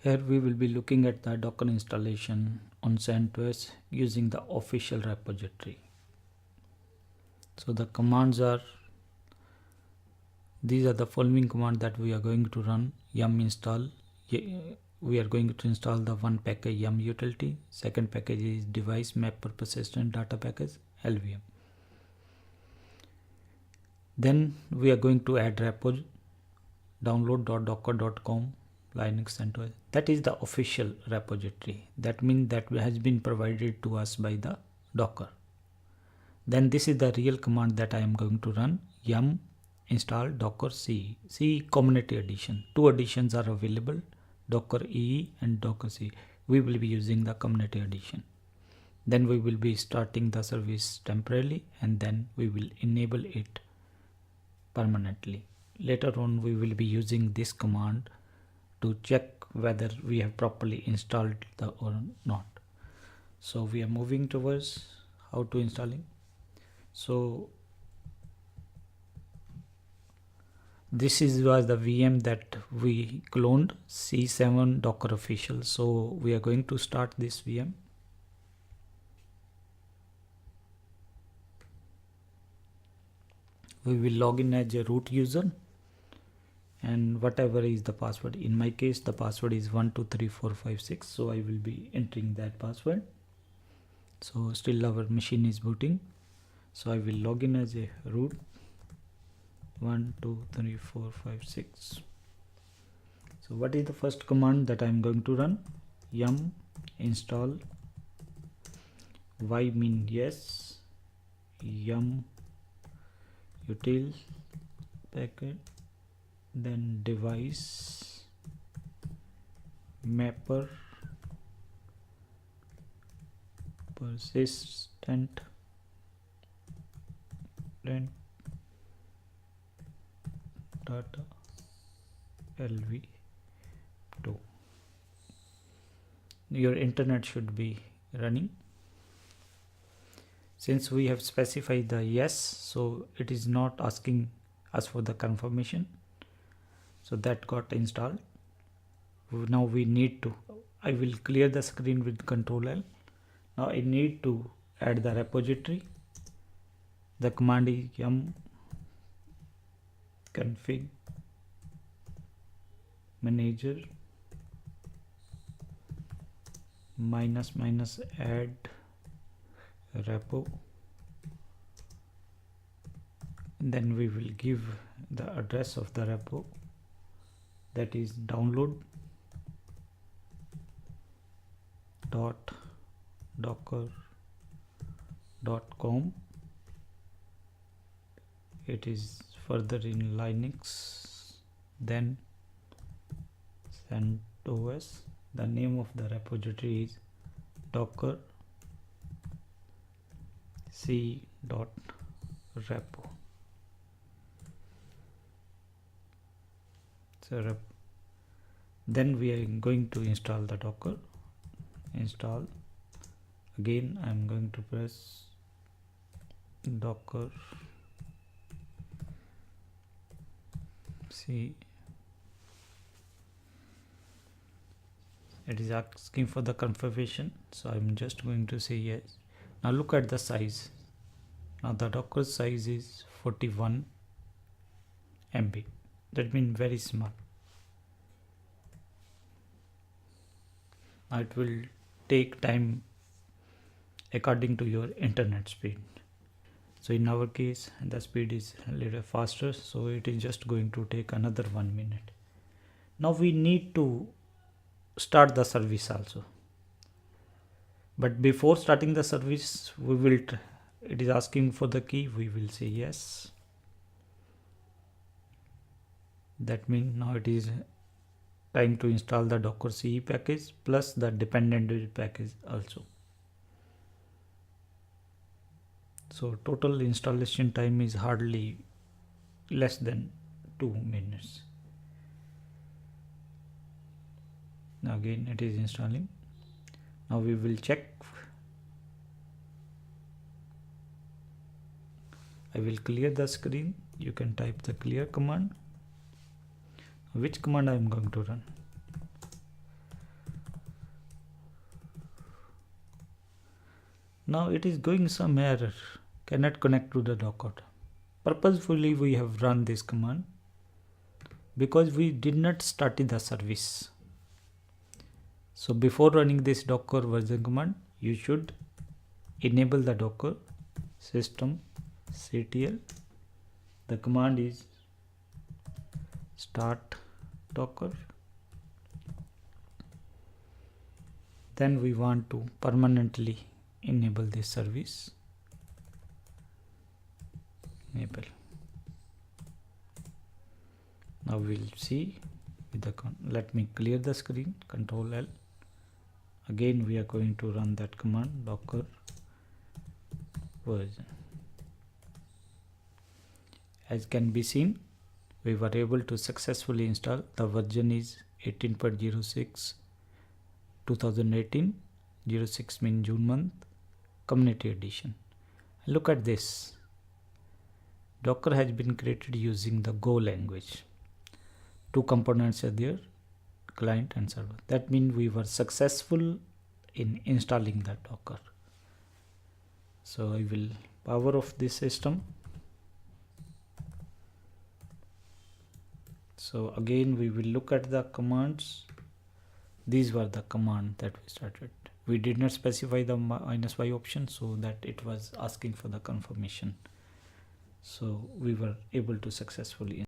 Here we will be looking at the Docker installation on CentOS using the official repository. So the commands are, these are the following commands that we are going to run. Yum install, we are going to install the one package yum utility. Second package is device mapper persistent data package LVM. Then we are going to add repo download.docker.com Linux CentOS. That is the official repository. That means that has been provided to us by the Docker. Then this is the real command that I am going to run. Yum install docker c community edition. Two editions are available, docker e and docker c. We will be using the community edition. Then we will be starting the service temporarily and then we will enable it permanently. Later on we will be using this command to check whether we have properly installed the or not. So we are moving towards how to installing. So this was the VM that we cloned, C7 Docker official. So we are going to start this VM. We will log in as a root user and whatever is the password. In my case the password is 123456, so I will be entering that password. So still our machine is booting, so I will log in as a root 123456. So what is the first command that I am going to run? Yum install y mean yes, yum util packet, then device mapper persistent data LV2. Your internet should be running. Since we have specified the yes, so it is not asking us for the confirmation. So that got installed. Now we need to, I will clear the screen with Ctrl L. Now I need to add the repository. The command is yum config manager -- add repo. Then we will give the address of the repo, that is download.docker.com. It is further in Linux. Then CentOS. The name of the repository is docker c.repo. So then we are going to install the Docker. Install. Again I am going to press docker c. It is asking for the confirmation, so I'm just going to say yes. Now look at the size. Now the Docker size is 41 MB. That means very small. Now it will take time according to your internet speed. So in our case the speed is a little faster, so it is just going to take another 1 minute. Now we need to start the service also, but before starting the service we will it is asking for the key. We will say yes. That means now it is time to install the docker ce package plus the dependency package also. So total installation time is hardly less than 2 minutes. Now again it is installing. Now we will check. I will clear the screen. You can type the clear command. Which command I am going to run? now it is going some error, cannot connect to the Docker. Purposefully we have run this command because we did not start the service. So before running this Docker version command, you should enable the Docker system ctl. The command is start Docker. Then we want to permanently enable this service. Enable. Now we'll see with the let me clear the screen, Control L. Again we are going to run that command, Docker version. As can be seen, we were able to successfully install. The version is 18.06 2018, 06 means June month, community edition. Look at this. Docker has been created using the Go language. Two components are there, client and server. That means we were successful in installing the Docker. So I will power off this system. So again we will look at the commands. These were the commands that we started. We did not specify the -y option, so that it was asking for the confirmation. So we were able to successfully